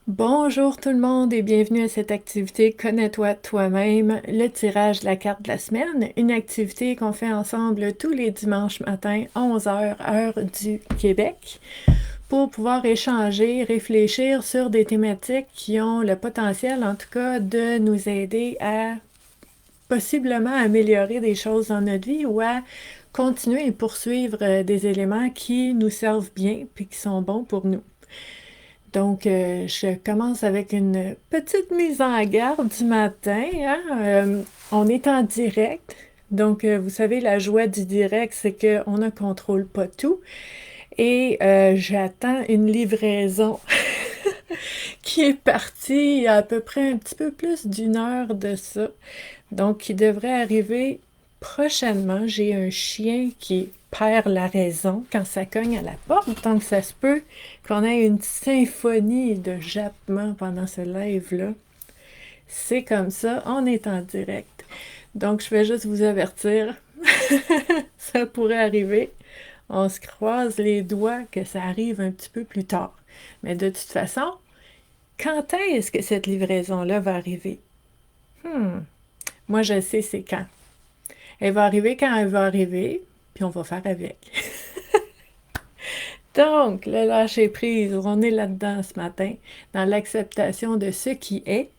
Bonjour tout le monde et bienvenue à cette activité Connais-toi toi-même, le tirage de la carte de la semaine, une activité qu'on fait ensemble tous les dimanches matins, 11 heures, heure du Québec, pour pouvoir échanger, réfléchir sur des thématiques qui ont le potentiel, en tout cas, de nous aider à possiblement améliorer des choses dans notre vie ou à continuer et poursuivre des éléments qui nous servent bien puis qui sont bons pour nous. Donc, je commence avec une petite mise en garde du matin, hein. On est en direct. Donc, vous savez, la joie du direct, c'est qu'on ne contrôle pas tout. Et j'attends une livraison qui est partie il y a à peu près un petit peu plus d'une heure de ça. Donc, qui devrait arriver prochainement. J'ai un chien qui perd la raison quand ça cogne à la porte. Donc, ça se peut qu'on ait une symphonie de jappements pendant ce live-là. C'est comme ça, on est en direct. Donc, je vais juste vous avertir, ça pourrait arriver. On se croise les doigts que ça arrive un petit peu plus tard. Mais de toute façon, quand est-ce que cette livraison-là va arriver? Moi, je sais c'est quand. Elle va arriver quand elle va arriver, puis on va faire avec. Donc, le lâcher-prise, on est là-dedans ce matin, dans l'acceptation de ce qui est.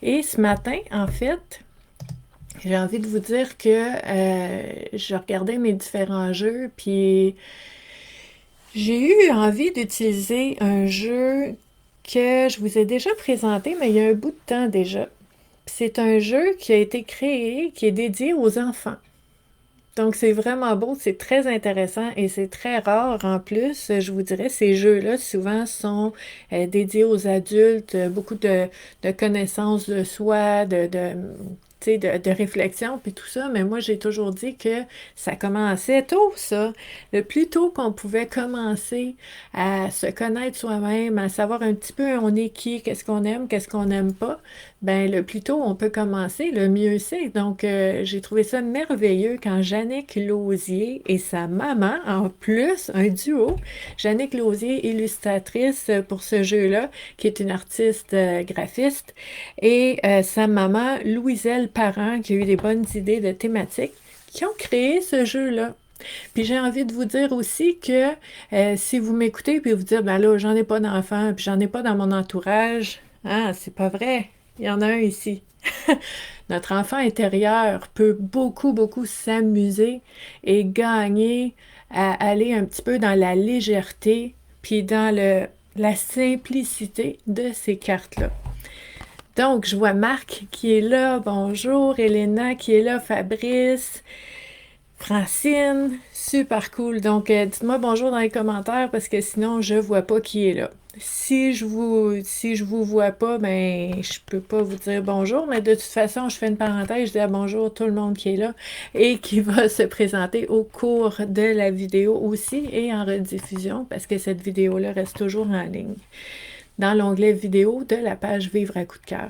Et ce matin, en fait, j'ai envie de vous dire que je regardais mes différents jeux, puis j'ai eu envie d'utiliser un jeu que je vous ai déjà présenté, mais il y a un bout de temps déjà. C'est un jeu qui a été créé, qui est dédié aux enfants. Donc, c'est vraiment beau, c'est très intéressant et c'est très rare en plus. Je vous dirais, ces jeux-là, souvent, sont dédiés aux adultes, beaucoup de connaissances de soi, tu sais, de réflexion, puis tout ça. Mais moi, j'ai toujours dit que ça commençait tôt, ça. Le plus tôt qu'on pouvait commencer à se connaître soi-même, à savoir un petit peu on est qui, qu'est-ce qu'on n'aime pas, ben le plus tôt on peut commencer, le mieux c'est. Donc, j'ai trouvé ça merveilleux quand Jannick Lausier et sa maman, en plus, un duo, Jannick Lausier, illustratrice pour ce jeu-là, qui est une artiste graphiste, et sa maman, Louiselle Parent, qui a eu des bonnes idées de thématiques, qui ont créé ce jeu-là. Puis j'ai envie de vous dire aussi que si vous m'écoutez puis vous dites, ben là, j'en ai pas d'enfants, puis j'en ai pas dans mon entourage, ah, c'est pas vrai. Il y en a un ici. Notre enfant intérieur peut beaucoup, beaucoup s'amuser et gagner à aller un petit peu dans la légèreté, puis dans la simplicité de ces cartes-là. Donc, je vois Marc qui est là, bonjour, Elena qui est là, Fabrice, Francine, super cool. Donc, dites-moi bonjour dans les commentaires parce que sinon, je vois pas qui est là. Si je vous vois pas, ben, je peux pas vous dire bonjour, mais de toute façon, je fais une parenthèse, je dis à bonjour tout le monde qui est là et qui va se présenter au cours de la vidéo aussi et en rediffusion parce que cette vidéo-là reste toujours en ligne dans l'onglet vidéo de la page Vivre à coup de cœur.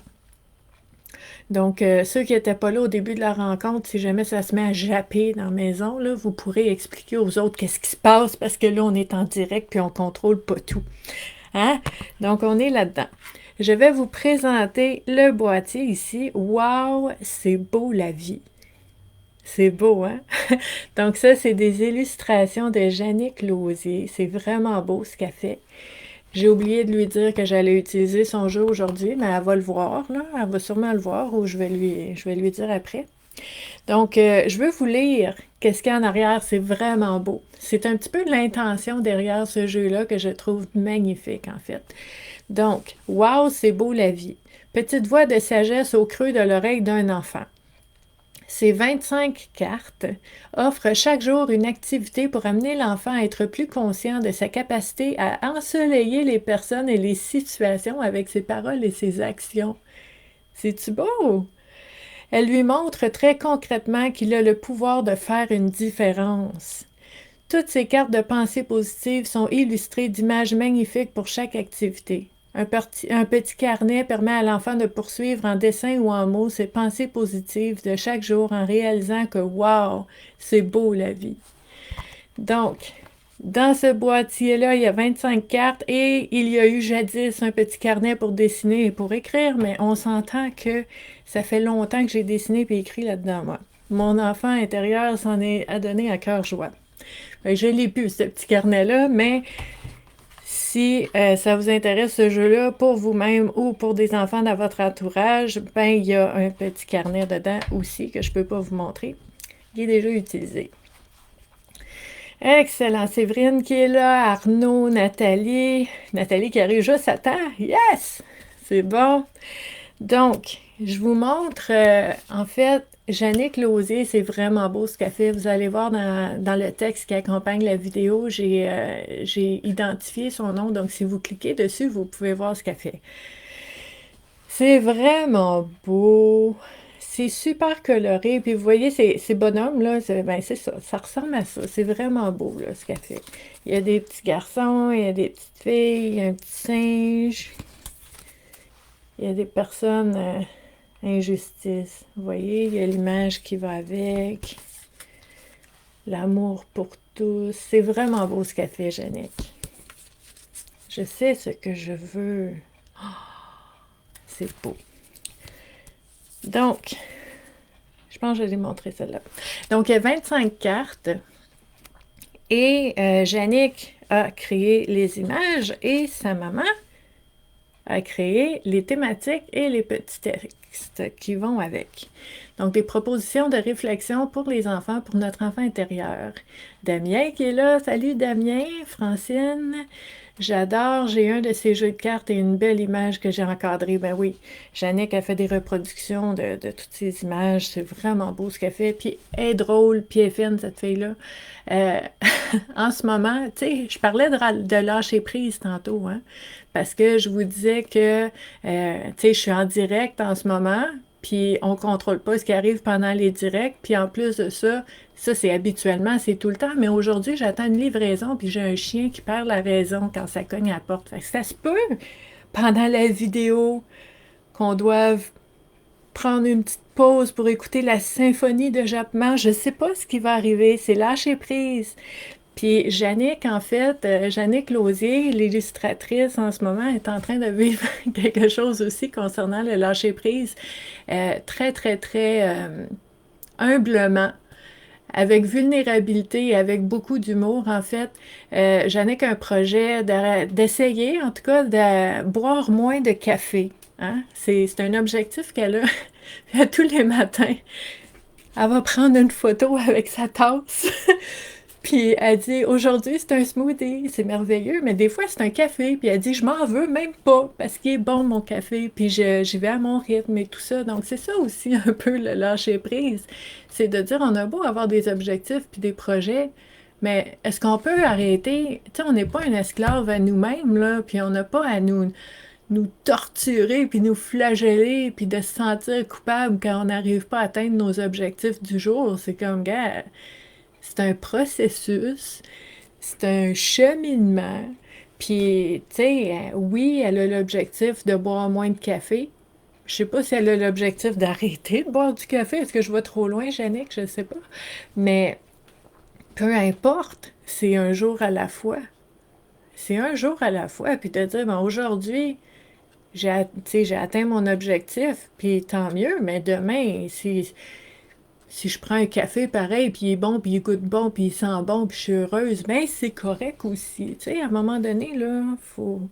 Donc, ceux qui n'étaient pas là au début de la rencontre, si jamais ça se met à japper dans la maison, là, vous pourrez expliquer aux autres qu'est-ce qui se passe parce que là, on est en direct puis on contrôle pas tout. Hein? Donc, on est là-dedans. Je vais vous présenter le boîtier ici. Wow, c'est beau la vie. C'est beau, hein? Donc, ça, c'est des illustrations de Jannick Lausier. C'est vraiment beau ce qu'elle fait. J'ai oublié de lui dire que j'allais utiliser son jeu aujourd'hui, mais elle va le voir, là. Elle va sûrement le voir ou je vais lui dire après. Donc, je veux vous lire qu'est-ce qu'il y a en arrière. C'est vraiment beau. C'est un petit peu de l'intention derrière ce jeu-là que je trouve magnifique, en fait. Donc, wow, c'est beau la vie. Petite voix de sagesse au creux de l'oreille d'un enfant. Ces 25 cartes offrent chaque jour une activité pour amener l'enfant à être plus conscient de sa capacité à ensoleiller les personnes et les situations avec ses paroles et ses actions. C'est-tu beau? Elle lui montre très concrètement qu'il a le pouvoir de faire une différence. Toutes ces cartes de pensée positive sont illustrées d'images magnifiques pour chaque activité. Un petit carnet permet à l'enfant de poursuivre en dessin ou en mots ses pensées positives de chaque jour en réalisant que, wow, c'est beau la vie. Donc, Dans ce boîtier-là, il y a 25 cartes et il y a eu jadis un petit carnet pour dessiner et pour écrire, mais on s'entend que ça fait longtemps que j'ai dessiné et écrit là-dedans, moi. Mon enfant intérieur s'en est adonné à cœur joie. Je l'ai plus, ce petit carnet-là, mais si ça vous intéresse ce jeu-là pour vous-même ou pour des enfants dans votre entourage, ben il y a un petit carnet dedans aussi que je ne peux pas vous montrer. Il est déjà utilisé. Excellent. Séverine qui est là, Arnaud, Nathalie. Nathalie qui arrive juste à temps. Yes! C'est bon. Donc, je vous montre, en fait, Jannick Lausier, c'est vraiment beau ce qu'elle fait. Vous allez voir dans le texte qui accompagne la vidéo, j'ai identifié son nom. Donc, si vous cliquez dessus, vous pouvez voir ce qu'elle fait. C'est vraiment beau. C'est super coloré. Puis vous voyez, ces bonhommes-là, ben c'est ça. Ça ressemble à ça. C'est vraiment beau, là, ce qu'elle fait. Il y a des petits garçons, il y a des petites filles, il y a un petit singe. Il y a des personnes injustice. Vous voyez, il y a l'image qui va avec. L'amour pour tous. C'est vraiment beau ce qu'a fait, Jannick. Je sais ce que je veux. Oh, c'est beau. Donc, je pense que je vais montrer celle-là. Donc, il y a 25 cartes. Et Jannick a créé les images et sa maman a créé les thématiques et les petits textes qui vont avec. Donc, des propositions de réflexion pour les enfants, pour notre enfant intérieur. Damien qui est là. Salut Damien, Francine. J'adore, j'ai un de ces jeux de cartes et une belle image que j'ai encadrée. Ben oui, Jannick a fait des reproductions de toutes ces images. C'est vraiment beau ce qu'elle fait. Puis elle est drôle, puis elle est fine, cette fille-là. En ce moment, tu sais, je parlais de lâcher prise tantôt, hein, parce que je vous disais que, tu sais, je suis en direct en ce moment, puis on ne contrôle pas ce qui arrive pendant les directs, puis en plus de ça, c'est habituellement, c'est tout le temps, mais aujourd'hui, j'attends une livraison, puis j'ai un chien qui perd la raison quand ça cogne à la porte. Fait que ça se peut, pendant la vidéo, qu'on doive prendre une petite pause pour écouter la symphonie de Jappement. Je ne sais pas ce qui va arriver, c'est lâcher prise. Puis Jannick, en fait, Jannick Lausier, l'illustratrice en ce moment, est en train de vivre quelque chose aussi concernant le lâcher-prise, très, très, très humblement, avec vulnérabilité et avec beaucoup d'humour, en fait. Jannick a un projet d'essayer, en tout cas, de boire moins de café. Hein? C'est un objectif qu'elle a tous les matins. Elle va prendre une photo avec sa tasse. Puis elle dit, aujourd'hui c'est un smoothie, c'est merveilleux, mais des fois c'est un café. Puis elle dit, je m'en veux même pas parce qu'il est bon mon café, puis j'y vais à mon rythme et tout ça. Donc c'est ça aussi un peu le lâcher prise. C'est de dire, on a beau avoir des objectifs puis des projets, mais est-ce qu'on peut arrêter? Tu sais, on n'est pas un esclave à nous-mêmes, là, puis on n'a pas à nous torturer, puis nous flageller, puis de se sentir coupable quand on n'arrive pas à atteindre nos objectifs du jour. C'est comme, gars, c'est un processus, c'est un cheminement. Puis, tu sais, oui, elle a l'objectif de boire moins de café. Je sais pas si elle a l'objectif d'arrêter de boire du café. Est-ce que je vais trop loin, Jannick? Je sais pas. Mais peu importe, c'est un jour à la fois. C'est un jour à la fois. Puis de dire, bon, aujourd'hui, j'ai atteint mon objectif, puis tant mieux, mais demain, si je prends un café pareil, puis il est bon, puis il goûte bon, puis il sent bon, puis je suis heureuse, ben c'est correct aussi. Tu sais, à un moment donné, là, faut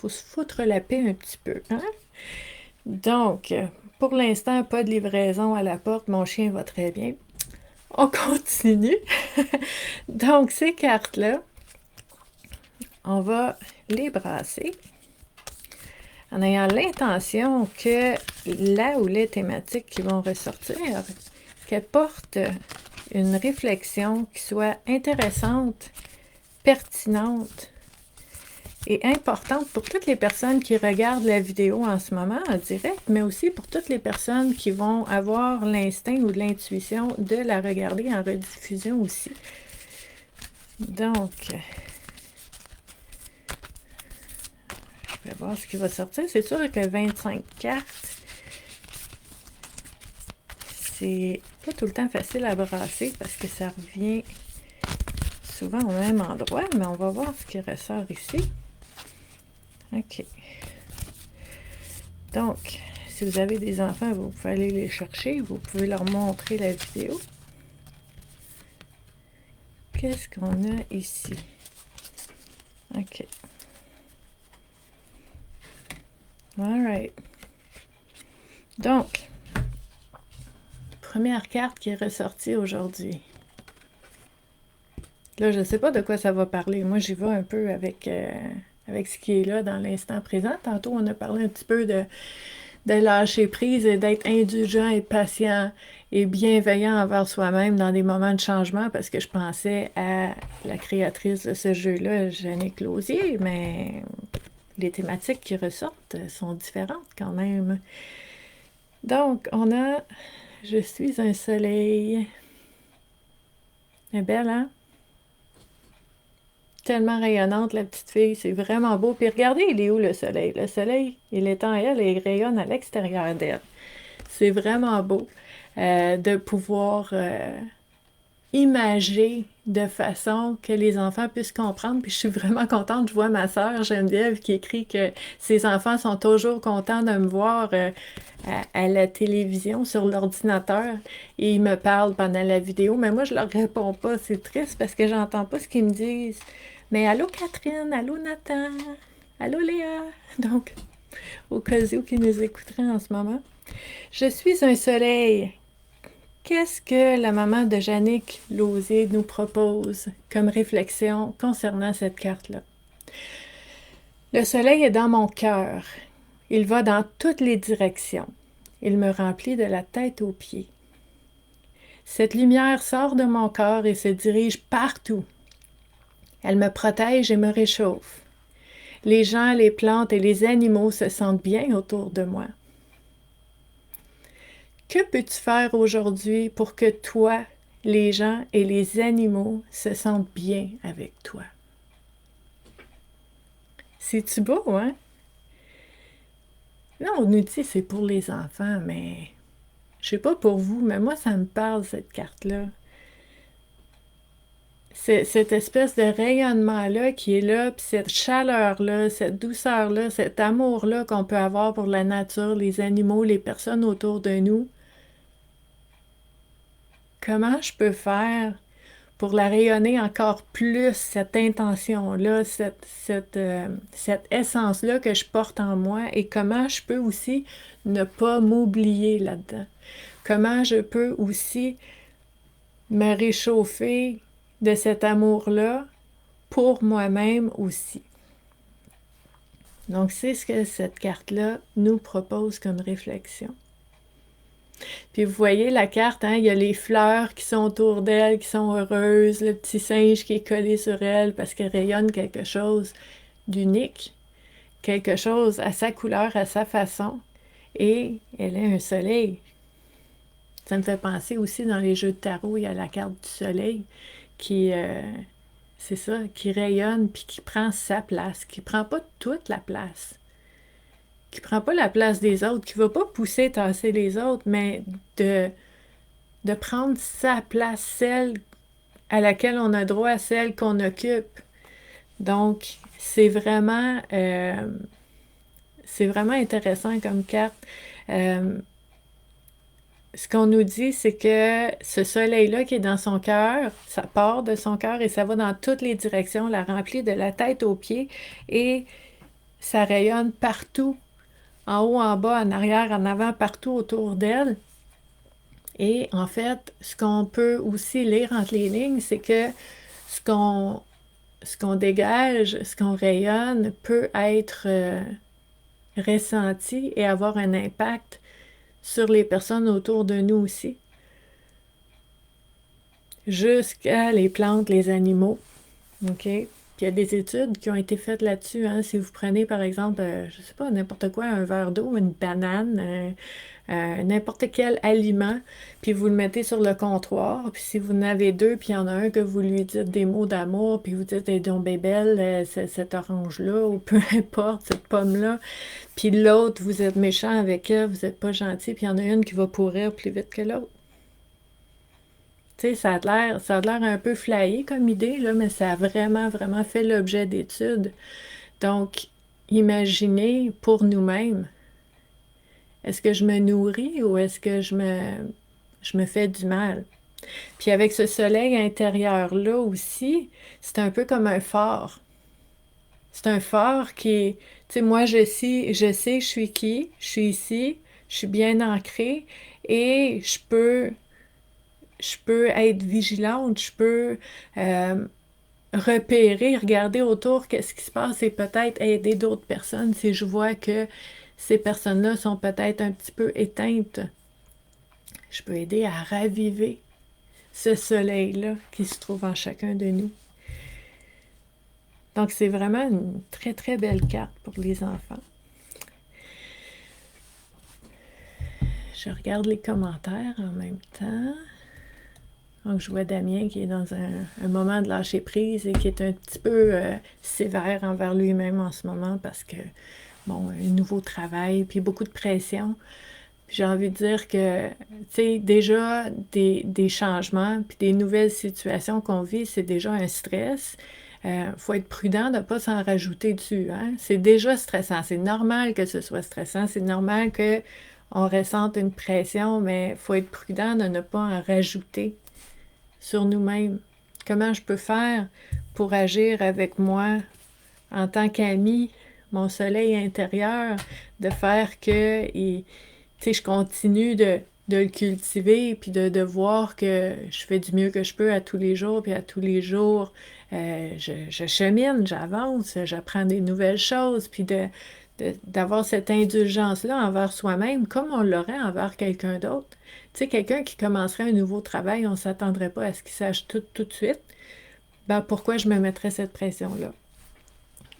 se foutre la paix un petit peu, hein? Donc, pour l'instant, pas de livraison à la porte. Mon chien va très bien. On continue. Donc, ces cartes-là, on va les brasser en ayant l'intention que là où les thématiques qui vont ressortir, qu'elles portent une réflexion qui soit intéressante, pertinente et importante pour toutes les personnes qui regardent la vidéo en ce moment en direct, mais aussi pour toutes les personnes qui vont avoir l'instinct ou l'intuition de la regarder en rediffusion aussi. Donc, je vais voir ce qui va sortir. C'est sûr que 25 cartes, c'est pas tout le temps facile à brasser parce que ça revient souvent au même endroit, mais on va voir ce qui ressort ici. OK. Donc, si vous avez des enfants, vous pouvez aller les chercher. Vous pouvez leur montrer la vidéo. Qu'est-ce qu'on a ici? OK. All right. Donc, première carte qui est ressortie aujourd'hui. Là, je ne sais pas de quoi ça va parler. Moi, j'y vais un peu avec ce qui est là dans l'instant présent. Tantôt, on a parlé un petit peu de lâcher prise et d'être indulgent et patient et bienveillant envers soi-même dans des moments de changement parce que je pensais à la créatrice de ce jeu-là, Jannick Lausier, mais les thématiques qui ressortent sont différentes quand même. Donc, on a « Je suis un soleil ». Elle est belle, hein? Tellement rayonnante, la petite fille. C'est vraiment beau. Puis regardez, il est où le soleil? Le soleil, il est en elle et il rayonne à l'extérieur d'elle. C'est vraiment beau de pouvoir imager de façon que les enfants puissent comprendre. Puis je suis vraiment contente. Je vois ma sœur Geneviève qui écrit que ses enfants sont toujours contents de me voir à la télévision, sur l'ordinateur, et ils me parlent pendant la vidéo. Mais moi, je leur réponds pas. C'est triste parce que j'entends pas ce qu'ils me disent. Mais allô Catherine, allô Nathan, allô Léa. Donc, au cas où qui nous écouteraient en ce moment. Je suis un soleil. Qu'est-ce que la maman de Jannick Lausier nous propose comme réflexion concernant cette carte-là? Le soleil est dans mon cœur. Il va dans toutes les directions. Il me remplit de la tête aux pieds. Cette lumière sort de mon corps et se dirige partout. Elle me protège et me réchauffe. Les gens, les plantes et les animaux se sentent bien autour de moi. Que peux-tu faire aujourd'hui pour que toi, les gens et les animaux se sentent bien avec toi? C'est-tu beau, hein? Là, on nous dit c'est pour les enfants, mais je sais pas pour vous, mais moi, ça me parle, cette carte-là. Cette espèce de rayonnement-là qui est là, puis cette chaleur-là, cette douceur-là, cet amour-là qu'on peut avoir pour la nature, les animaux, les personnes autour de nous. Comment je peux faire pour la rayonner encore plus, cette intention-là, cette essence-là que je porte en moi, et comment je peux aussi ne pas m'oublier là-dedans? Comment je peux aussi me réchauffer de cet amour-là pour moi-même aussi? Donc, c'est ce que cette carte-là nous propose comme réflexion. Puis vous voyez la carte, hein, il y a les fleurs qui sont autour d'elle, qui sont heureuses, le petit singe qui est collé sur elle parce qu'elle rayonne quelque chose d'unique, quelque chose à sa couleur, à sa façon, et elle est un soleil. Ça me fait penser aussi dans les jeux de tarot, il y a la carte du soleil qui, c'est ça, qui rayonne puis qui prend sa place, qui prend pas toute la place, qui prend pas la place des autres, qui va pas pousser, tasser les autres, mais de prendre sa place, celle à laquelle on a droit, celle qu'on occupe. Donc, c'est vraiment intéressant comme carte. Ce qu'on nous dit, c'est que ce soleil-là qui est dans son cœur, ça part de son cœur et ça va dans toutes les directions, la remplit de la tête aux pieds et ça rayonne partout, en haut, en bas, en arrière, en avant, partout autour d'elle. Et en fait, ce qu'on peut aussi lire entre les lignes, c'est que ce qu'on dégage, ce qu'on rayonne peut être ressenti et avoir un impact sur les personnes autour de nous aussi. Jusqu'à les plantes, les animaux. OK? Puis il y a des études qui ont été faites là-dessus. Hein. Si vous prenez, par exemple, je sais pas, n'importe quoi, un verre d'eau, une banane, n'importe quel aliment, puis vous le mettez sur le comptoir, puis si vous en avez deux, puis il y en a un que vous lui dites des mots d'amour, puis vous dites « Hey, donc belle, cette orange-là » ou peu importe, cette pomme-là, puis l'autre, vous êtes méchant avec elle, vous n'êtes pas gentil, puis il y en a une qui va pourrir plus vite que l'autre. Tu sais, ça a l'air un peu flyé comme idée, là, mais ça a vraiment, vraiment fait l'objet d'études. Donc, imaginez pour nous-mêmes, est-ce que je me nourris ou est-ce que je me fais du mal? Puis avec ce soleil intérieur-là aussi, c'est un peu comme un phare. C'est un phare qui, tu sais, moi je sais je suis qui, je suis ici, je suis bien ancrée et je peux être vigilante, je peux euh, repérer, regarder autour qu'est-ce qui se passe et peut-être aider d'autres personnes si je vois que ces personnes-là sont peut-être un petit peu éteintes. Je peux aider à raviver ce soleil-là qui se trouve en chacun de nous. Donc, c'est vraiment une très, très belle carte pour les enfants. Je regarde les commentaires en même temps. Donc, je vois Damien qui est dans un moment de lâcher prise et qui est un petit peu sévère envers lui-même en ce moment parce que, bon, un nouveau travail, puis beaucoup de pression. Puis j'ai envie de dire que, tu sais, déjà, des changements, puis des nouvelles situations qu'on vit, c'est déjà un stress. Faut être prudent de ne pas s'en rajouter dessus, hein? C'est déjà stressant. C'est normal que ce soit stressant. C'est normal qu'on ressente une pression, mais il faut être prudent de ne pas en rajouter sur nous-mêmes. Comment je peux faire pour agir avec moi en tant qu'ami, mon soleil intérieur, de faire que je continue de le cultiver, puis de voir que je fais du mieux que je peux à tous les jours, puis à tous les jours, je chemine, j'avance, j'apprends des nouvelles choses, puis d'avoir cette indulgence-là envers soi-même, comme on l'aurait envers quelqu'un d'autre. Tu sais, quelqu'un qui commencerait un nouveau travail, on ne s'attendrait pas à ce qu'il sache tout de suite. Ben, pourquoi je me mettrais cette pression-là?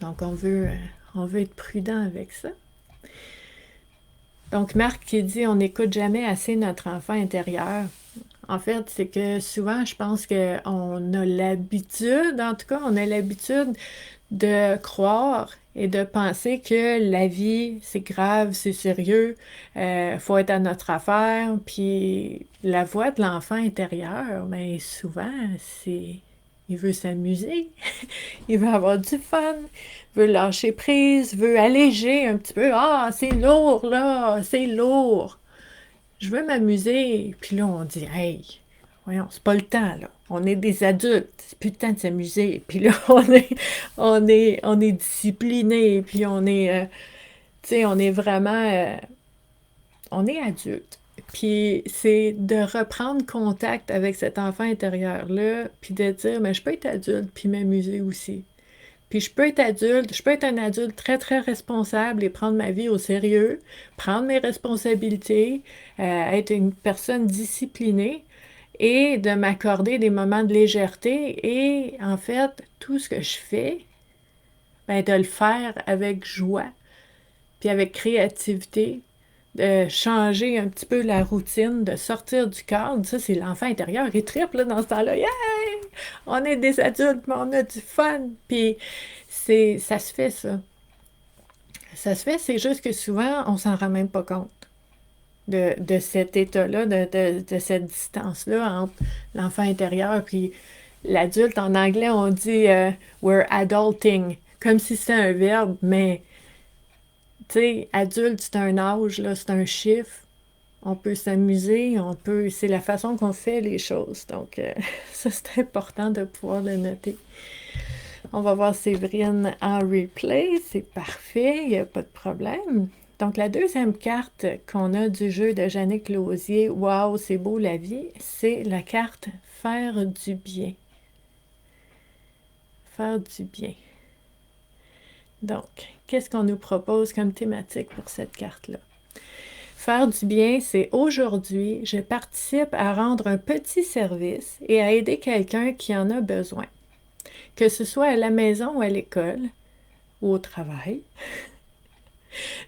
Donc, on veut être prudent avec ça. Donc, Marc qui dit on n'écoute jamais assez notre enfant intérieur. En fait, c'est que souvent, je pense qu'on a l'habitude, en tout cas, on a l'habitude de croire et de penser que la vie, c'est grave, c'est sérieux, faut être à notre affaire. Puis la voix de l'enfant intérieur, mais souvent, c'est il veut s'amuser, il veut avoir du fun, veut lâcher prise, veut alléger un petit peu. Ah, c'est lourd là, c'est lourd. Je veux m'amuser. Puis là, on dit, hey, voyons, c'est pas le temps, là. On est des adultes, c'est plus le temps de s'amuser. Puis là, on est discipliné, puis tu sais, on est vraiment, on est adulte. Puis c'est de reprendre contact avec cet enfant intérieur-là, puis de dire, mais je peux être adulte, puis m'amuser aussi. Puis je peux être adulte, je peux être un adulte très, très responsable et prendre ma vie au sérieux, prendre mes responsabilités, être une personne disciplinée et de m'accorder des moments de légèreté et en fait, tout ce que je fais, ben, de le faire avec joie, puis avec créativité, de changer un petit peu la routine, de sortir du cadre. Ça, c'est l'enfant intérieur. Il triple là, dans ce temps-là. Yeah! On est des adultes, mais on a du fun. Puis ça se fait, ça. Ça se fait, c'est juste que souvent, on s'en rend même pas compte de cet état-là, de cette distance-là entre l'enfant intérieur puis l'adulte. En anglais, on dit we're adulting, comme si c'était un verbe, mais tu sais, adulte, c'est un âge, là, c'est un chiffre. On peut s'amuser, c'est la façon qu'on fait les choses. Donc, ça, c'est important de pouvoir le noter. On va voir Séverine en replay, c'est parfait, il n'y a pas de problème. Donc, la deuxième carte qu'on a du jeu de Jannick Lausier, waouh, c'est beau la vie, c'est la carte Faire du bien. Faire du bien. Donc, qu'est-ce qu'on nous propose comme thématique pour cette carte-là? Faire du bien, c'est aujourd'hui, je participe à rendre un petit service et à aider quelqu'un qui en a besoin. Que ce soit à la maison ou à l'école ou au travail.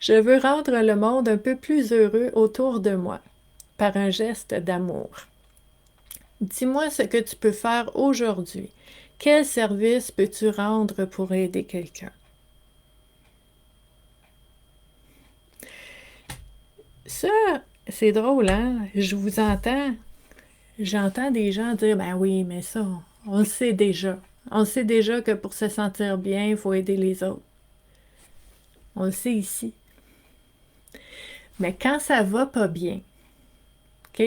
Je veux rendre le monde un peu plus heureux autour de moi par un geste d'amour. Dis-moi ce que tu peux faire aujourd'hui. Quel service peux-tu rendre pour aider quelqu'un? Ça, c'est drôle, hein? Je vous entends. j'entends des gens dire, ben oui, mais ça, on le sait déjà. On le sait déjà que pour se sentir bien, il faut aider les autres. On le sait ici. Mais quand ça va pas bien, OK?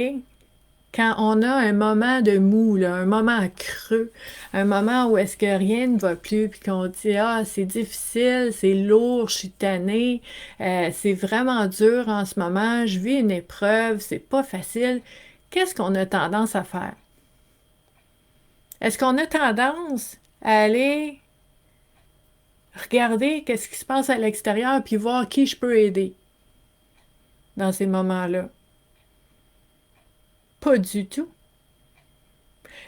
Quand on a un moment de mou, là, un moment creux, un moment où est-ce que rien ne va plus, puis qu'on dit, ah, c'est difficile, c'est lourd, je suis tannée, c'est vraiment dur en ce moment, je vis une épreuve, c'est pas facile, qu'est-ce qu'on a tendance à faire? Est-ce qu'on a tendance à aller regarder qu'est-ce qui se passe à l'extérieur, puis voir qui je peux aider dans ces moments-là? Pas du tout.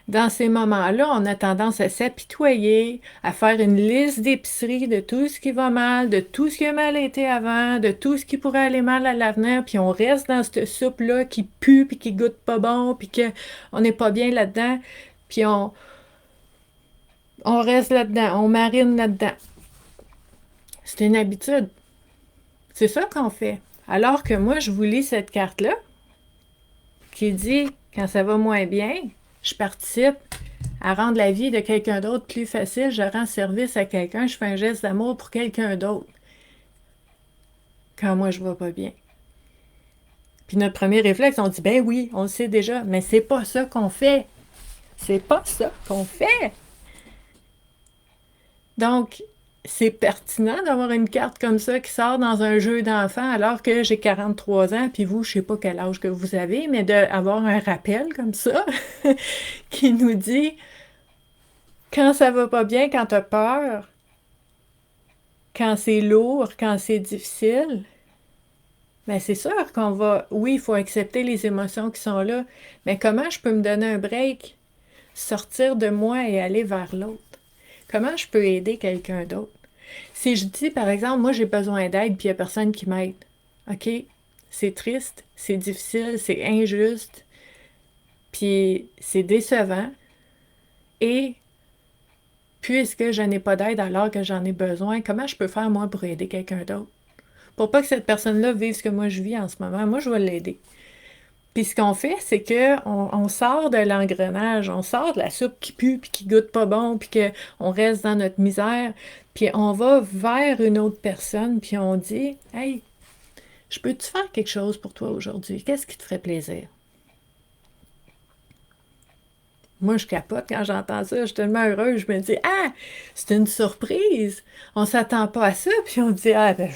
Dans ces moments-là, on a tendance à s'apitoyer, à faire une liste d'épicerie de tout ce qui va mal, de tout ce qui a mal été avant, de tout ce qui pourrait aller mal à l'avenir, puis on reste dans cette soupe-là qui pue, puis qui goûte pas bon, puis qu'on n'est pas bien là-dedans, puis on reste là-dedans, on marine là-dedans. C'est une habitude. C'est ça qu'on fait. Alors que moi, je vous lis cette carte-là, qui dit, quand ça va moins bien, je participe à rendre la vie de quelqu'un d'autre plus facile, je rends service à quelqu'un, je fais un geste d'amour pour quelqu'un d'autre quand moi je vais pas bien. Puis notre premier réflexe, on dit ben oui, on le sait déjà, mais c'est pas ça qu'on fait. C'est pas ça qu'on fait. Donc, c'est pertinent d'avoir une carte comme ça qui sort dans un jeu d'enfant alors que j'ai 43 ans, puis vous, je sais pas quel âge que vous avez, mais d'avoir un rappel comme ça qui nous dit quand ça va pas bien, quand tu as peur, quand c'est lourd, quand c'est difficile, bien c'est sûr qu'on va, oui, il faut accepter les émotions qui sont là, mais comment je peux me donner un break, sortir de moi et aller vers l'autre? Comment je peux aider quelqu'un d'autre? Si je dis, par exemple, moi j'ai besoin d'aide puis il n'y a personne qui m'aide, OK? C'est triste, c'est difficile, c'est injuste, puis c'est décevant, et puisque je n'ai pas d'aide alors que j'en ai besoin, comment je peux faire moi pour aider quelqu'un d'autre? Pour pas que cette personne-là vive ce que moi je vis en ce moment, moi je vais l'aider. Puis ce qu'on fait, c'est qu'on sort de l'engrenage, on sort de la soupe qui pue, puis qui goûte pas bon, puis qu'on reste dans notre misère, puis on va vers une autre personne, puis on dit, hey, je peux-tu faire quelque chose pour toi aujourd'hui? Qu'est-ce qui te ferait plaisir? Moi, je capote quand j'entends ça, je suis tellement heureuse, je me dis, ah, c'est une surprise, on s'attend pas à ça, puis on dit, ah, ben,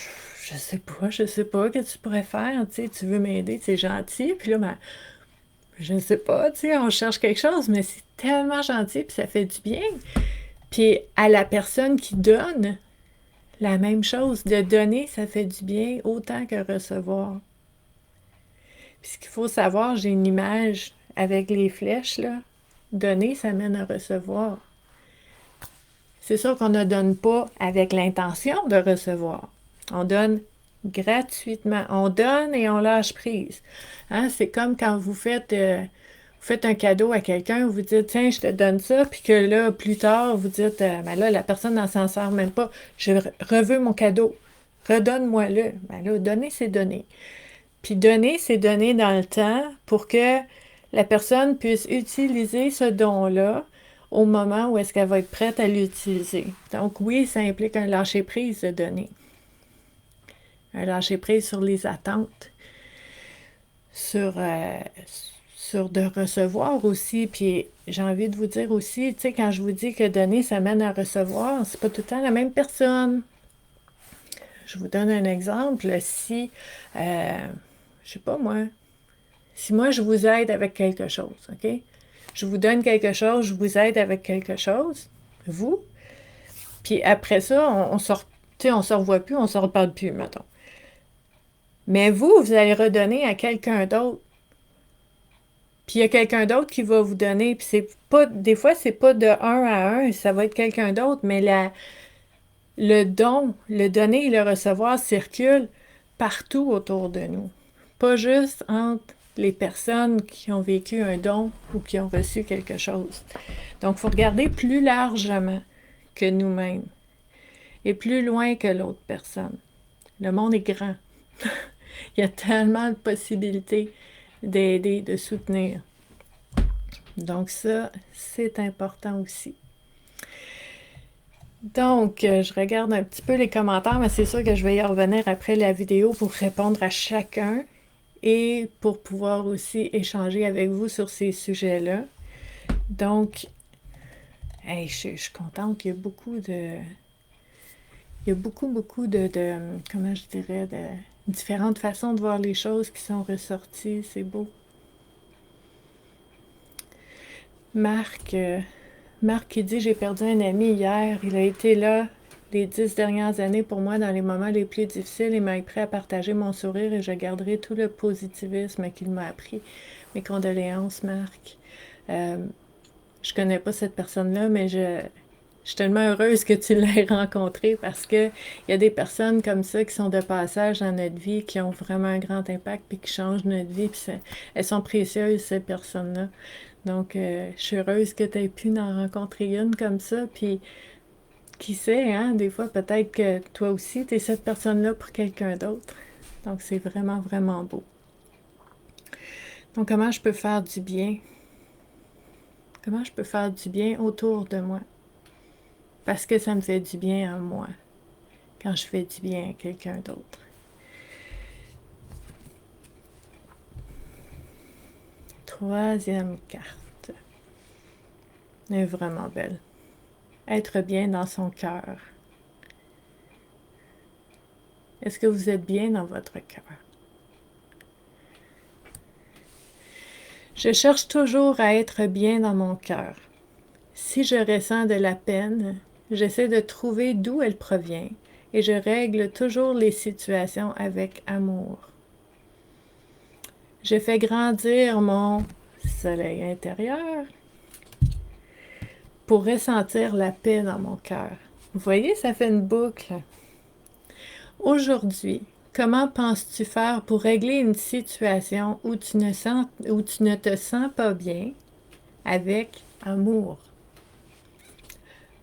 je sais pas, qu'est-ce que tu pourrais faire, tu sais, tu veux m'aider, c'est gentil, puis là, ben, je ne sais pas, tu sais, on cherche quelque chose, mais c'est tellement gentil, puis ça fait du bien. Puis à la personne qui donne, la même chose, de donner, ça fait du bien autant que recevoir. Puis ce qu'il faut savoir, j'ai une image avec les flèches, là. Donner, ça mène à recevoir. C'est sûr qu'on ne donne pas avec l'intention de recevoir. On donne gratuitement. On donne et on lâche prise. Hein? C'est comme quand vous faites un cadeau à quelqu'un, vous dites, tiens, je te donne ça, puis que là, plus tard, vous dites, ben là, la personne n'en s'en sert même pas. Je reveux mon cadeau. Redonne-moi-le. Ben là, donner, c'est donner. Puis donner, c'est donner dans le temps pour que la personne puisse utiliser ce don-là au moment où est-ce qu'elle va être prête à l'utiliser. Donc oui, ça implique un lâcher-prise de donner. Un lâcher-prise sur les attentes, sur, de recevoir aussi. Puis j'ai envie de vous dire aussi, tu sais, quand je vous dis que donner, ça mène à recevoir, c'est pas tout le temps la même personne. Je vous donne un exemple. Si, je sais pas moi, si moi je vous aide avec quelque chose, OK? Je vous donne quelque chose, je vous aide avec quelque chose, vous, puis après ça, on sort, tu sais, on se revoit plus, on se reparle plus, mettons. Mais vous allez redonner à quelqu'un d'autre. Puis il y a quelqu'un d'autre qui va vous donner, puis c'est pas, des fois, c'est pas de un à un, ça va être quelqu'un d'autre, mais le don, le donner et le recevoir circulent partout autour de nous. Pas juste entre les personnes qui ont vécu un don ou qui ont reçu quelque chose. Donc, il faut regarder plus largement que nous-mêmes et plus loin que l'autre personne. Le monde est grand. Il y a tellement de possibilités d'aider, de soutenir. Donc ça, c'est important aussi. Donc, je regarde un petit peu les commentaires, mais c'est sûr que je vais y revenir après la vidéo pour répondre à chacun et pour pouvoir aussi échanger avec vous sur ces sujets-là. Donc, hey, je suis contente qu'il y a beaucoup de... Il y a beaucoup de comment je dirais, de différentes façons de voir les choses qui sont ressorties. C'est beau. Marc, Marc qui dit: j'ai perdu un ami hier. Il a été là les 10 dernières années pour moi dans les moments les plus difficiles et m'a appris à partager mon sourire et je garderai tout le positivisme qu'il m'a appris. Mes condoléances, Marc. Je connais pas cette personne-là, mais je suis tellement heureuse que tu l'aies rencontrée parce que il y a des personnes comme ça qui sont de passage dans notre vie, qui ont vraiment un grand impact puis qui changent notre vie. Puis elles sont précieuses, ces personnes-là. Donc, je suis heureuse que tu aies pu en rencontrer une comme ça. Puis, qui sait, hein, des fois, peut-être que toi aussi, tu es cette personne-là pour quelqu'un d'autre. Donc, c'est vraiment, vraiment beau. Donc, comment je peux faire du bien? Comment je peux faire du bien autour de moi? Parce que ça me fait du bien à moi quand je fais du bien à quelqu'un d'autre. Troisième carte. Elle est vraiment belle. Être bien dans son cœur. Est-ce que vous êtes bien dans votre cœur? Je cherche toujours à être bien dans mon cœur. Si je ressens de la peine, j'essaie de trouver d'où elle provient et je règle toujours les situations avec amour. Je fais grandir mon soleil intérieur pour ressentir la paix dans mon cœur. Vous voyez, ça fait une boucle. Aujourd'hui, comment penses-tu faire pour régler une situation où tu ne te sens pas bien avec amour?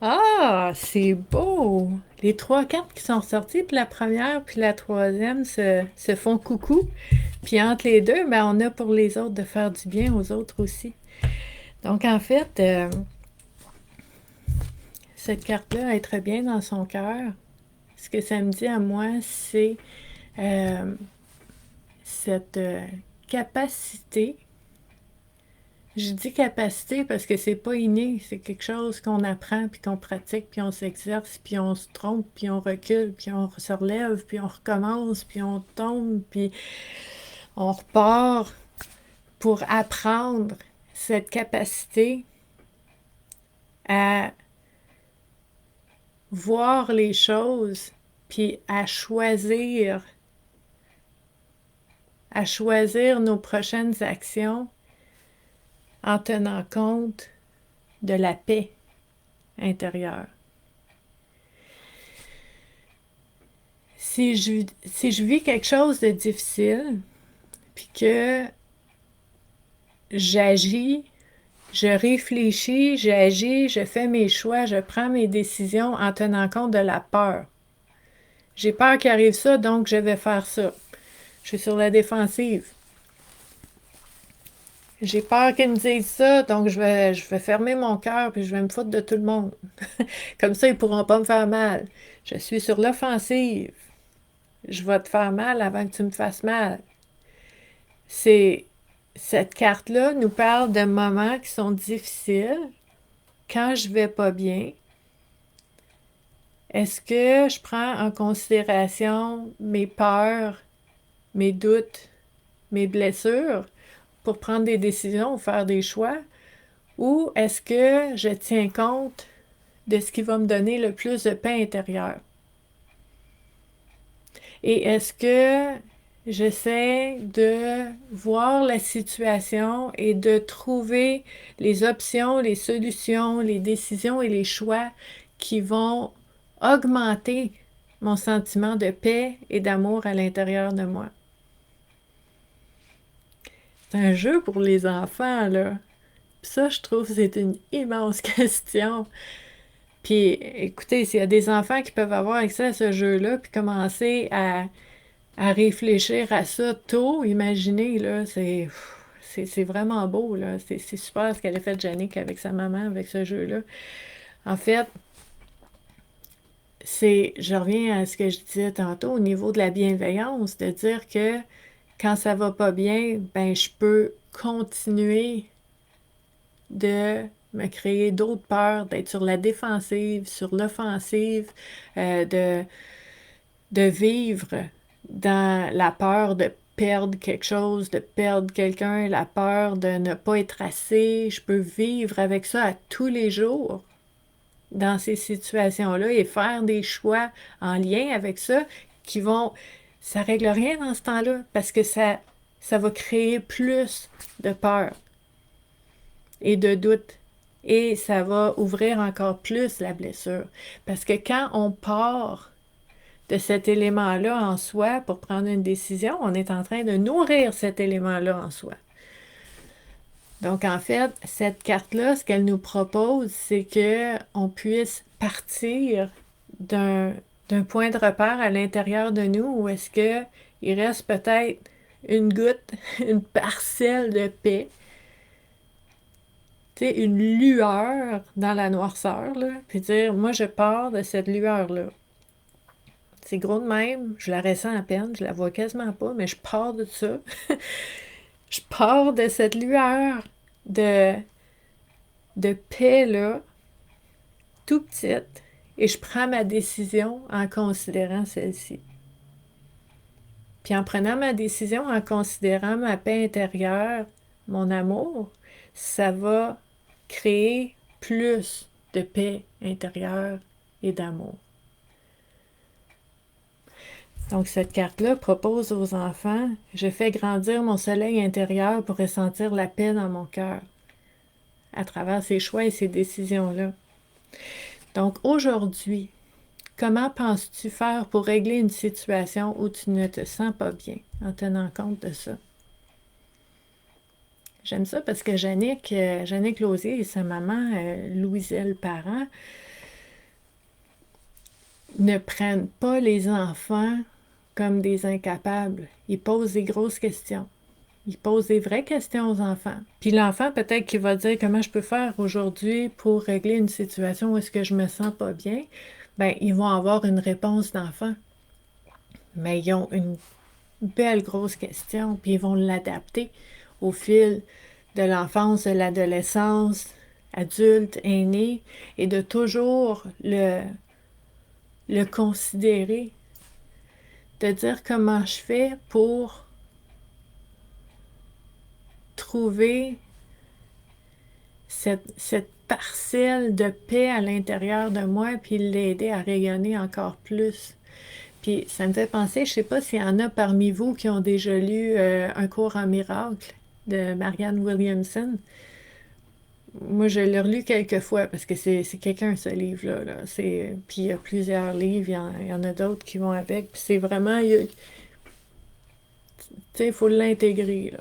Ah, c'est beau! Les trois cartes qui sont sorties, puis la première, puis la troisième se font coucou. Puis entre les deux, ben, on a pour les autres de faire du bien aux autres aussi. Donc en fait, cette carte-là, être bien dans son cœur, ce que ça me dit à moi, c'est cette capacité. Je dis capacité parce que c'est pas inné, c'est quelque chose qu'on apprend, puis qu'on pratique, puis on s'exerce, puis on se trompe, puis on recule, puis on se relève, puis on recommence, puis on tombe, puis on repart pour apprendre cette capacité à voir les choses, puis à choisir nos prochaines actions en tenant compte de la paix intérieure. Si je vis quelque chose de difficile, puis que j'agis, je réfléchis, j'agis, je fais mes choix, je prends mes décisions en tenant compte de la peur. J'ai peur qu'il arrive ça, donc je vais faire ça. Je suis sur la défensive. J'ai peur qu'ils me disent ça, donc je vais fermer mon cœur puis je vais me foutre de tout le monde. Comme ça, ils ne pourront pas me faire mal. Je suis sur l'offensive. Je vais te faire mal avant que tu me fasses mal. Cette carte-là nous parle de moments qui sont difficiles. Quand je vais pas bien, est-ce que je prends en considération mes peurs, mes doutes, mes blessures pour prendre des décisions ou faire des choix? Ou est-ce que je tiens compte de ce qui va me donner le plus de paix intérieure? Et est-ce que j'essaie de voir la situation et de trouver les options, les solutions, les décisions et les choix qui vont augmenter mon sentiment de paix et d'amour à l'intérieur de moi? C'est un jeu pour les enfants, là. Ça, je trouve que c'est une immense question. Puis, écoutez, s'il y a des enfants qui peuvent avoir accès à ce jeu-là, puis commencer à réfléchir à ça tôt, imaginez, là, C'est vraiment beau, là. C'est super ce qu'elle a fait, Jannick, avec sa maman, avec ce jeu-là. En fait, je reviens à ce que je disais tantôt au niveau de la bienveillance, de dire que quand ça va pas bien, ben je peux continuer de me créer d'autres peurs, d'être sur la défensive, sur l'offensive, de vivre dans la peur de perdre quelque chose, de perdre quelqu'un, la peur de ne pas être assez. Je peux vivre avec ça à tous les jours dans ces situations-là et faire des choix en lien avec ça qui vont... Ça règle rien dans ce temps-là parce que ça va créer plus de peur et de doute. Et ça va ouvrir encore plus la blessure. Parce que quand on part de cet élément-là en soi pour prendre une décision, on est en train de nourrir cet élément-là en soi. Donc, en fait, cette carte-là, ce qu'elle nous propose, c'est qu'on puisse partir d'un point de repère à l'intérieur de nous où est-ce qu'il reste peut-être une goutte, une parcelle de paix, tu sais, une lueur dans la noirceur, là, puis dire, moi, je pars de cette lueur-là. C'est gros de même, je la ressens à peine, je la vois quasiment pas, mais je pars de ça. Je pars de cette lueur de, de paix-là, tout petite, et je prends ma décision en considérant celle-ci. Puis en prenant ma décision, en considérant ma paix intérieure, mon amour, ça va créer plus de paix intérieure et d'amour. Donc, cette carte-là propose aux enfants, je fais grandir mon soleil intérieur pour ressentir la paix dans mon cœur à travers ces choix et ces décisions-là. Donc, aujourd'hui, comment penses-tu faire pour régler une situation où tu ne te sens pas bien en tenant compte de ça? J'aime ça parce que Jannick Lausier et sa maman, Louiselle Parent, ne prennent pas les enfants comme des incapables. Ils posent des grosses questions. Ils posent des vraies questions aux enfants. Puis l'enfant, peut-être qu'il va dire comment je peux faire aujourd'hui pour régler une situation où est-ce que je me sens pas bien. Ben, ils vont avoir une réponse d'enfant. Mais ils ont une belle grosse question, puis ils vont l'adapter au fil de l'enfance, de l'adolescence, adulte, aîné, et de toujours le considérer, de dire comment je fais pour trouver cette parcelle de paix à l'intérieur de moi, puis l'aider à rayonner encore plus. Puis ça me fait penser, je ne sais pas s'il y en a parmi vous qui ont déjà lu Un cours en miracle de Marianne Williamson. Moi, je l'ai relu quelques fois parce que c'est quelqu'un, ce livre-là. Là. Puis il y a plusieurs livres, il y en a d'autres qui vont avec. Puis c'est vraiment, tu sais, il faut l'intégrer, il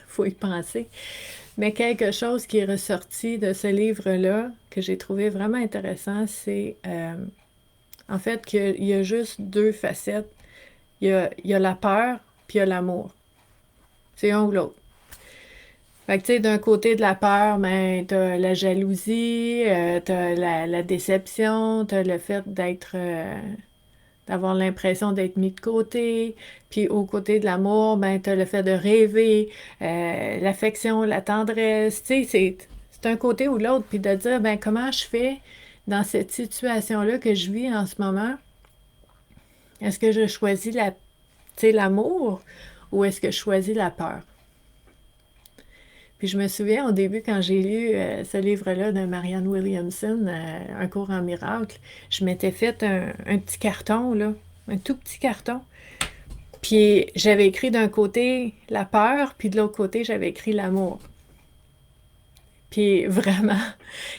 faut y penser. Mais quelque chose qui est ressorti de ce livre-là, que j'ai trouvé vraiment intéressant, c'est en fait qu'il y a juste deux facettes. Il y a la peur, puis il y a l'amour. C'est un ou l'autre. Fait que, tu sais, d'un côté de la peur, ben, t'as la jalousie, t'as la déception, t'as le fait d'avoir l'impression d'être mis de côté. Puis au côté de l'amour, ben, t'as le fait de rêver, l'affection, la tendresse. Tu sais, c'est un côté ou l'autre. Puis de dire, ben, comment je fais dans cette situation-là que je vis en ce moment? Est-ce que je choisis l'amour ou est-ce que je choisis la peur? Puis je me souviens au début, quand j'ai lu ce livre-là de Marianne Williamson, Un cours en miracle, je m'étais fait un petit carton, là, un tout petit carton. Puis j'avais écrit d'un côté la peur, puis de l'autre côté, j'avais écrit l'amour. Puis vraiment,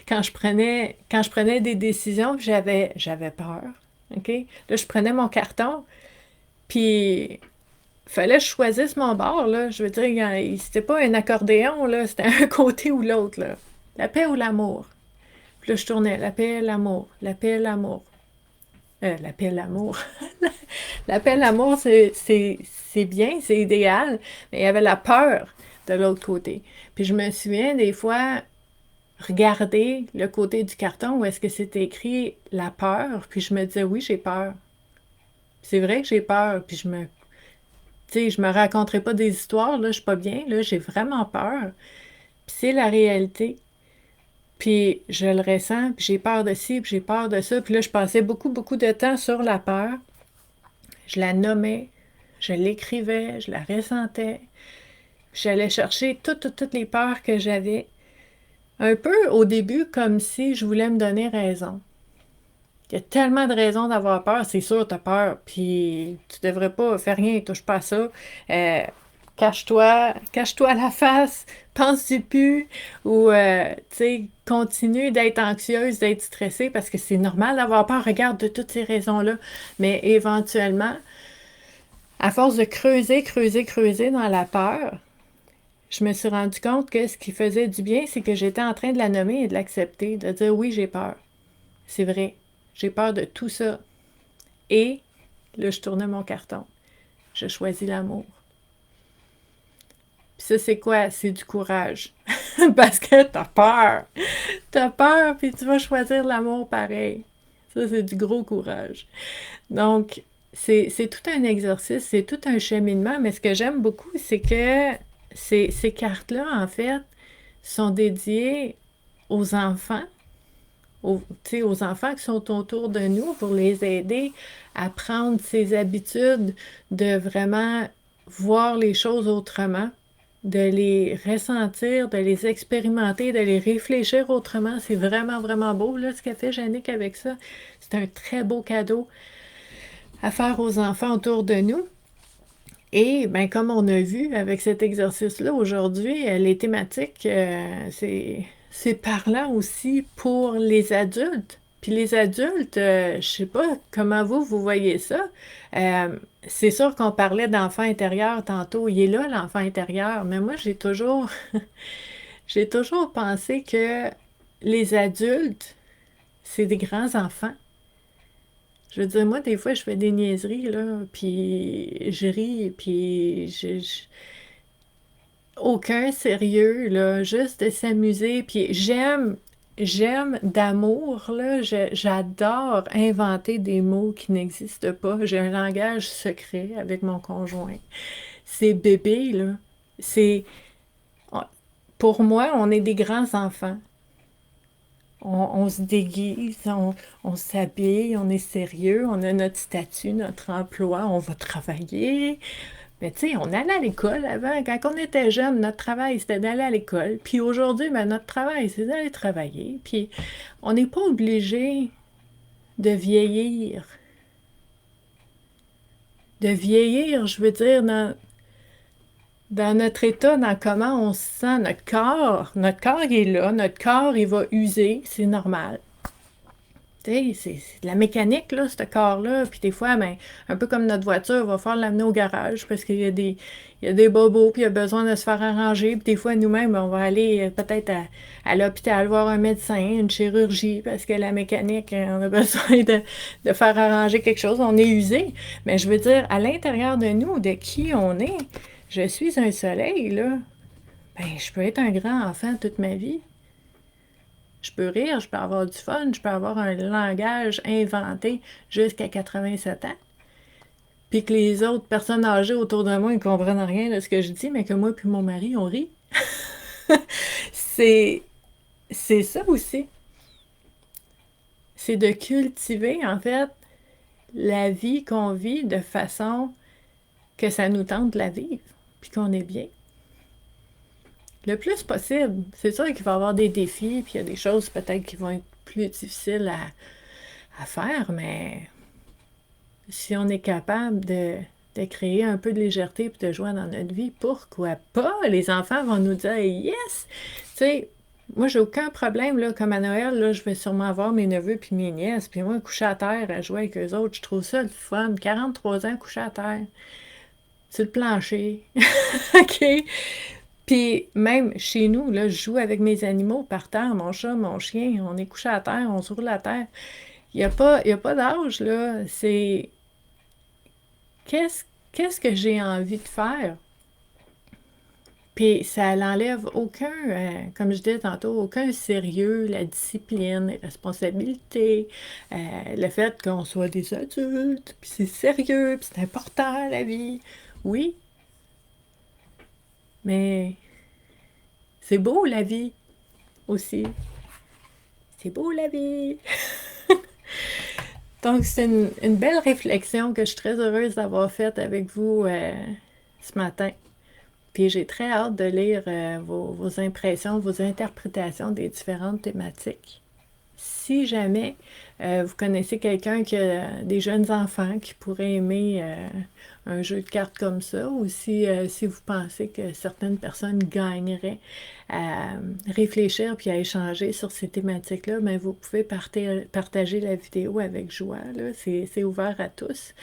quand je prenais des décisions, j'avais peur, OK? Là, je prenais mon carton, puis fallait que je choisisse mon bord, là. Je veux dire, c'était pas un accordéon, là. C'était un côté ou l'autre, là. La paix ou l'amour. Puis là, je tournais. La paix, l'amour. La paix, l'amour. La paix, l'amour. La paix, l'amour, c'est bien, c'est idéal. Mais il y avait la peur de l'autre côté. Puis je me souviens des fois regarder le côté du carton où est-ce que c'était écrit la peur, puis je me disais oui, j'ai peur. C'est vrai que j'ai peur, puis je me raconterai pas des histoires, là, je suis pas bien, là, j'ai vraiment peur. Puis c'est la réalité. Puis je le ressens, puis j'ai peur de ci, puis j'ai peur de ça. Puis là, je passais beaucoup, beaucoup de temps sur la peur. Je la nommais, je l'écrivais, je la ressentais. J'allais chercher toutes les peurs que j'avais. Un peu au début, comme si je voulais me donner raison. Il y a tellement de raisons d'avoir peur, c'est sûr, t'as peur, puis tu devrais pas faire rien, touche pas à ça. Cache-toi la face, pense-y plus, ou, tu sais, continue d'être anxieuse, d'être stressée, parce que c'est normal d'avoir peur, regarde, de toutes ces raisons-là. Mais éventuellement, à force de creuser dans la peur, je me suis rendu compte que ce qui faisait du bien, c'est que j'étais en train de la nommer et de l'accepter, de dire oui, j'ai peur. C'est vrai, j'ai peur de tout ça. Et là, je tournais mon carton. Je choisis l'amour. Puis ça, c'est quoi? C'est du courage. Parce que t'as peur. T'as peur, puis tu vas choisir l'amour pareil. Ça, c'est du gros courage. Donc, c'est tout un exercice, c'est tout un cheminement, mais ce que j'aime beaucoup, c'est que ces cartes-là, en fait, sont dédiées aux enfants, aux enfants qui sont autour de nous pour les aider à prendre ces habitudes de vraiment voir les choses autrement, de les ressentir, de les expérimenter, de les réfléchir autrement. C'est vraiment, vraiment beau, là, ce qu'a fait Jannick avec ça. C'est un très beau cadeau à faire aux enfants autour de nous. Et bien, comme on a vu avec cet exercice-là aujourd'hui, les thématiques, c'est parlant aussi pour les adultes. Puis les adultes, je sais pas comment vous voyez ça. C'est sûr qu'on parlait d'enfant intérieur tantôt. Il est là, l'enfant intérieur. Mais moi, j'ai toujours pensé que les adultes, c'est des grands enfants. Je veux dire, moi, des fois, je fais des niaiseries, là, puis je ris, puis aucun sérieux, là, juste de s'amuser, puis j'aime d'amour, là, j'adore inventer des mots qui n'existent pas. J'ai un langage secret avec mon conjoint. C'est bébé, là. C'est... Pour moi, on est des grands enfants. On se déguise, on s'habille, on est sérieux, on a notre statut, notre emploi, on va travailler. Mais tu sais, on allait à l'école avant. Quand on était jeune, notre travail, c'était d'aller à l'école. Puis aujourd'hui, ben, notre travail, c'est d'aller travailler. Puis on n'est pas obligé de vieillir. De vieillir, je veux dire, dans notre état, dans comment on se sent, notre corps il est là, notre corps il va user, c'est normal. Tu sais, c'est de la mécanique, là, ce corps-là. Puis des fois, ben, un peu comme notre voiture, il va falloir l'amener au garage parce qu'il y a des bobos, puis il y a besoin de se faire arranger. Puis des fois, nous-mêmes, on va aller peut-être à l'hôpital voir un médecin, une chirurgie, parce que la mécanique, on a besoin de faire arranger quelque chose. On est usé. Mais je veux dire, à l'intérieur de nous, de qui on est, je suis un soleil, là. Ben, je peux être un grand enfant toute ma vie. Je peux rire, je peux avoir du fun, je peux avoir un langage inventé jusqu'à 87 ans. Puis que les autres personnes âgées autour de moi ne comprennent rien de ce que je dis, mais que moi puis mon mari, on rit. C'est, c'est ça aussi. C'est de cultiver, en fait, la vie qu'on vit de façon que ça nous tente de la vivre, puis qu'on est bien. Le plus possible. C'est sûr qu'il va y avoir des défis, puis il y a des choses peut-être qui vont être plus difficiles à faire, mais si on est capable de créer un peu de légèreté et de joie dans notre vie, pourquoi pas? Les enfants vont nous dire yes! Tu sais, moi, j'ai aucun problème, là, comme à Noël, là, je vais sûrement avoir mes neveux puis mes nièces, puis moi, coucher à terre, à jouer avec eux autres, je trouve ça le fun. 43 ans, coucher à terre, sur le plancher, OK? Puis même chez nous, là, je joue avec mes animaux par terre, mon chat, mon chien, on est couché à terre, on se roule à terre. Il y a pas d'âge, là. C'est qu'est-ce que j'ai envie de faire? Puis ça n'enlève aucun, comme je disais tantôt, aucun sérieux, la discipline, les responsabilités, le fait qu'on soit des adultes, puis c'est sérieux, puis c'est important la vie. Oui, mais c'est beau la vie aussi. C'est beau la vie. Donc c'est une belle réflexion que je suis très heureuse d'avoir faite avec vous ce matin. Puis j'ai très hâte de lire vos impressions, vos interprétations des différentes thématiques. Si jamais vous connaissez quelqu'un qui a des jeunes enfants qui pourraient aimer un jeu de cartes comme ça, ou si vous pensez que certaines personnes gagneraient à réfléchir puis à échanger sur ces thématiques-là, bien, vous pouvez partager la vidéo avec joie. C'est ouvert à tous.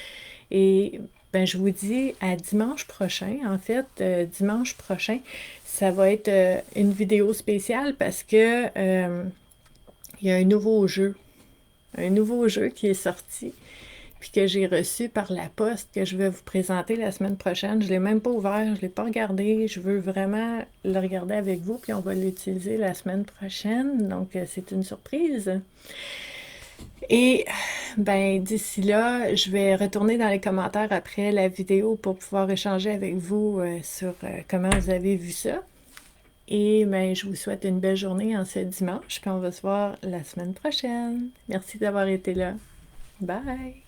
Et ben, je vous dis à dimanche prochain. En fait, dimanche prochain, ça va être une vidéo spéciale parce que il y a un nouveau jeu qui est sorti, puis que j'ai reçu par la poste, que je vais vous présenter la semaine prochaine. Je ne l'ai même pas ouvert, je ne l'ai pas regardé. Je veux vraiment le regarder avec vous, puis on va l'utiliser la semaine prochaine. Donc, c'est une surprise. Et ben d'ici là, je vais retourner dans les commentaires après la vidéo pour pouvoir échanger avec vous sur comment vous avez vu ça. Et ben, je vous souhaite une belle journée en ce dimanche, puis on va se voir la semaine prochaine. Merci d'avoir été là. Bye!